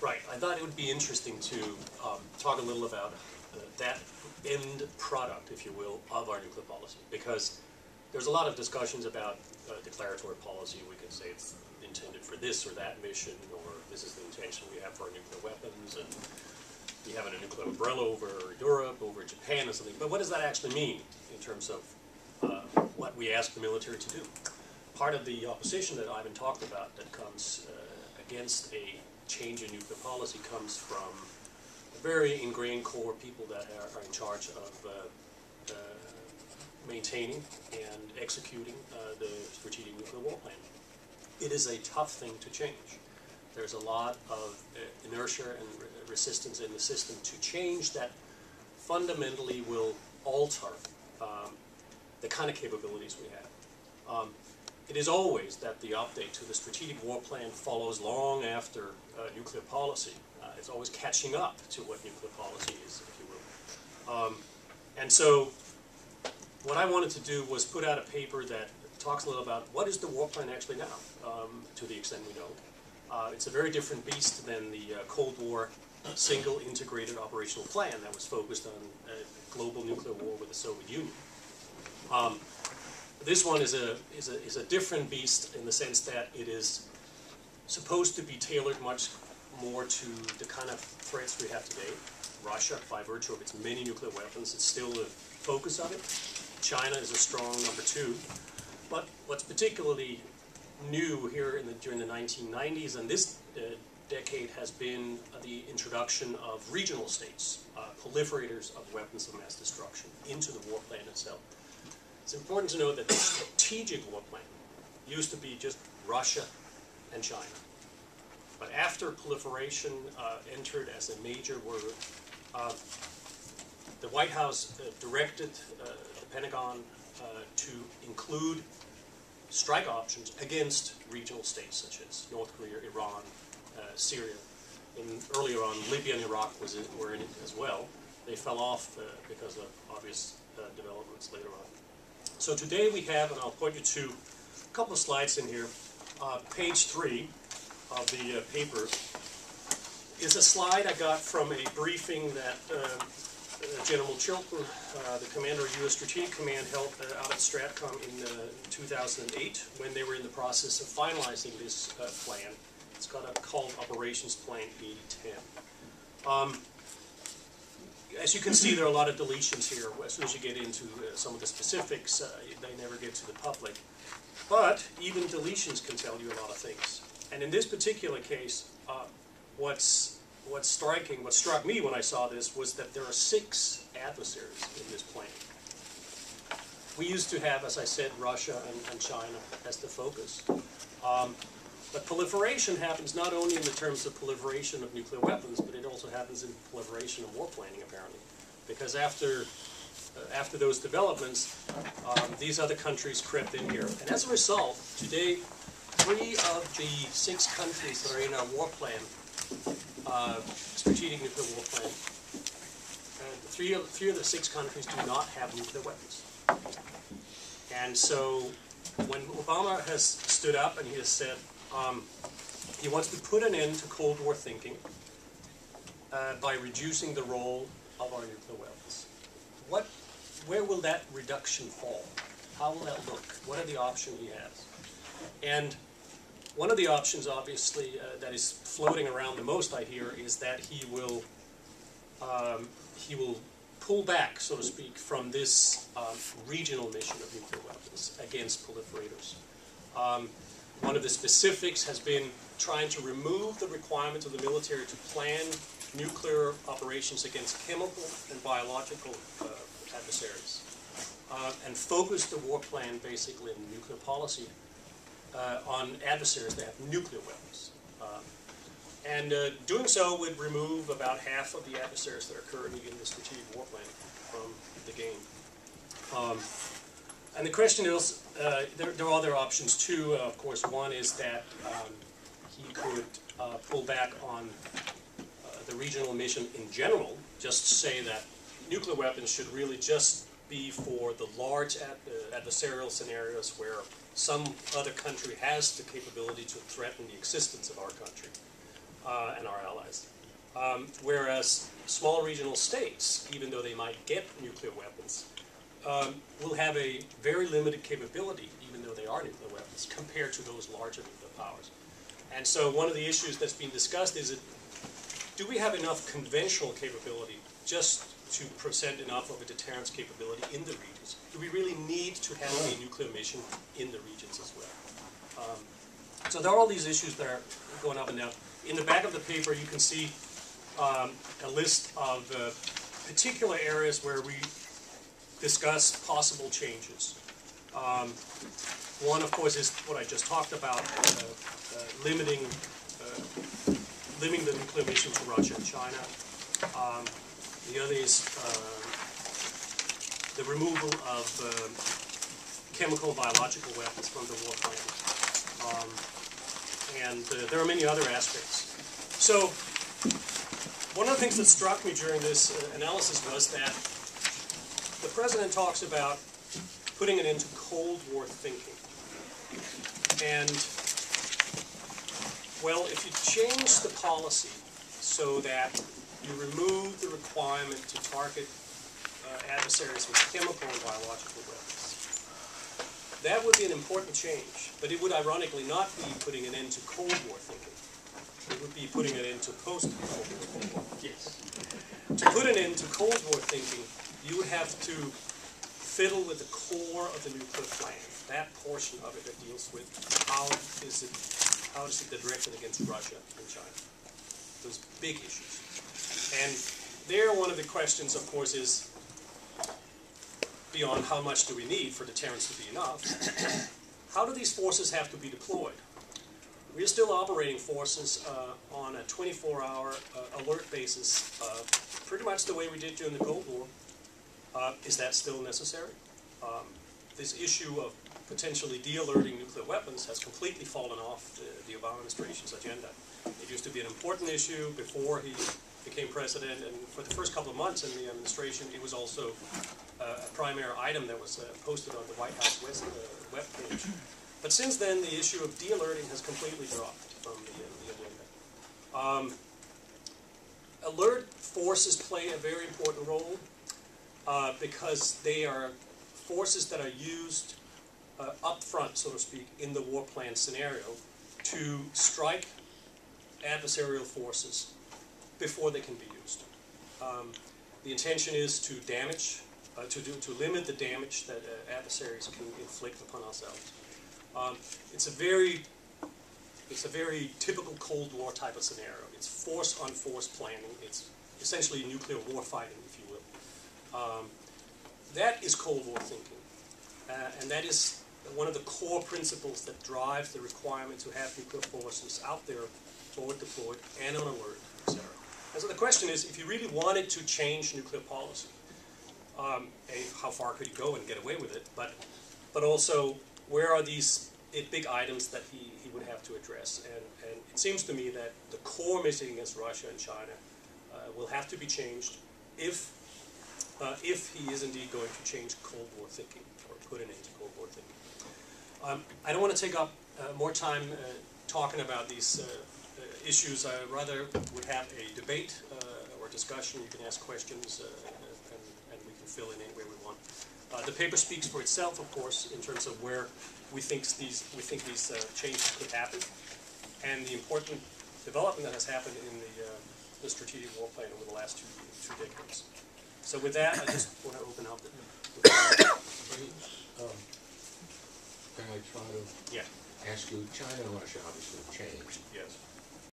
Right. I thought it would be interesting to talk a little about that end product, if you will, of our nuclear policy, because there's a lot of discussions about declaratory policy. We could say it's intended for this or that mission, or this is the intention we have for our nuclear weapons, and we have a nuclear umbrella over Europe, over Japan, or something. But what does that actually mean in terms of what we ask the military to do? Part of the opposition that Ivan talked about that comes against a change in nuclear policy comes from a very ingrained core of people that are in charge of maintaining and executing the strategic nuclear war plan. It is a tough thing to change. There's a lot of inertia and resistance in the system to change that fundamentally will alter the kind of capabilities we have. It is always that the update to the strategic war plan follows long after nuclear policy. It's always catching up to what nuclear policy is, if you will. And so what I wanted to do was put out a paper that talks a little about what is the war plan actually now, to the extent we know. It's a very different beast than the Cold War single integrated operational plan that was focused on global nuclear war with the Soviet Union. This one is a different beast in the sense that it is supposed to be tailored much more to the kind of threats we have today. Russia, by virtue of its many nuclear weapons, is still the focus of it. China is a strong number two. But what's particularly new here during the 1990s and this decade has been the introduction of regional states, proliferators of weapons of mass destruction, into the war plan itself. It's important to note that the strategic war plan used to be just Russia and China. But after proliferation entered as a major word, the White House directed the Pentagon to include strike options against regional states such as North Korea, Iran, Syria. Earlier on, Libya and Iraq were in it as well. They fell off because of obvious developments later on. So today we have, and I'll point you to a couple of slides in here. Page 3 of the paper is a slide I got from a briefing that General Chilton, the commander of U.S. Strategic Command, held out at Stratcom in 2008 when they were in the process of finalizing this plan. It's called Operations Plan 8010. As you can see, there are a lot of deletions here. As soon as you get into some of the specifics, they never get to the public. But even deletions can tell you a lot of things. And in this particular case, what struck me when I saw this was that there are 6 adversaries in this plan. We used to have, as I said, Russia and China as the focus. But proliferation happens not only in the terms of proliferation of nuclear weapons, but it also happens in proliferation of war planning, apparently. Because after those developments, these other countries crept in here. And as a result, today, 3 of the 6 countries that are in our war plan, strategic nuclear war plan, 3 of the 6 countries do not have nuclear weapons. And so when Obama has stood up and he has said, he wants to put an end to Cold War thinking by reducing the role of our nuclear weapons. Where will that reduction fall? How will that look? What are the options he has? And one of the options, obviously, that is floating around the most, I hear, is that he will pull back, so to speak, from this regional mission of nuclear weapons against proliferators. One of the specifics has been trying to remove the requirement of the military to plan nuclear operations against chemical and biological adversaries, and focus the war plan basically in nuclear policy on adversaries that have nuclear weapons. And doing so would remove about half of the adversaries that are currently in the strategic war plan from the game. And the question is, there are other options too. Of course, one is that he could pull back on the regional mission in general, just to say that nuclear weapons should really just be for the large adversarial scenarios where some other country has the capability to threaten the existence of our country. and our allies. Whereas small regional states, even though they might get nuclear weapons, will have a very limited capability, even though they are nuclear weapons, compared to those larger nuclear powers. And so one of the issues that's being discussed is, do we have enough conventional capability just to present enough of a deterrence capability in the regions? Do we really need to have a nuclear mission in the regions as well? So there are all these issues that are going up and down. In the back of the paper, you can see a list of particular areas where we discuss possible changes. One, of course, is what I just talked about, limiting the nuclear mission to Russia and China. The other is the removal of chemical and biological weapons from the war plan. And there are many other aspects. So one of the things that struck me during this analysis was that the President talks about putting an end to Cold War thinking. And, well, if you change the policy so that you remove the requirement to target adversaries with chemical and biological weapons, that would be an important change. But it would ironically not be putting an end to Cold War thinking. It would be putting an end to post-Cold War thinking. Yes. To put an end to Cold War thinking, you would have to fiddle with the core of the nuclear plan, that portion of it that deals with how is it directed against Russia and China. Those big issues. And there, one of the questions, of course, is beyond how much do we need for deterrence to be enough, how do these forces have to be deployed? We're still operating forces on a 24-hour alert basis, pretty much the way we did during the Cold War. Is that still necessary? This issue of potentially de-alerting nuclear weapons has completely fallen off the Obama administration's agenda. It used to be an important issue before he became president, and for the first couple of months in the administration, it was also a primary item that was posted on the White House web page. But since then, the issue of de-alerting has completely dropped from the agenda. Alert forces play a very important role because they are forces that are used up front, so to speak, in the war plan scenario to strike adversarial forces before they can be used. The intention is to damage, to limit the damage that adversaries can inflict upon ourselves. It's a very typical Cold War type of scenario. It's force on force planning. It's essentially nuclear war fighting, if you will. That is Cold War thinking, and that is one of the core principles that drives the requirement to have nuclear forces out there, forward deployed, and on alert, etc. And so the question is, if you really wanted to change nuclear policy, how far could you go and get away with it? But also, where are these big items that he would have to address? And it seems to me that the core mission against Russia and China will have to be changed if he is indeed going to change Cold War thinking, or put an end to Cold War thinking. I don't want to take up more time talking about these issues. I rather would have a debate or discussion. You can ask questions, and we can fill in any way we want. The paper speaks for itself, of course, in terms of where we think these changes could happen, and the important development that has happened in the strategic war plan over the last two decades. So with that, I just want to open up the Can I try to ask you, China and Russia obviously have changed. Yes.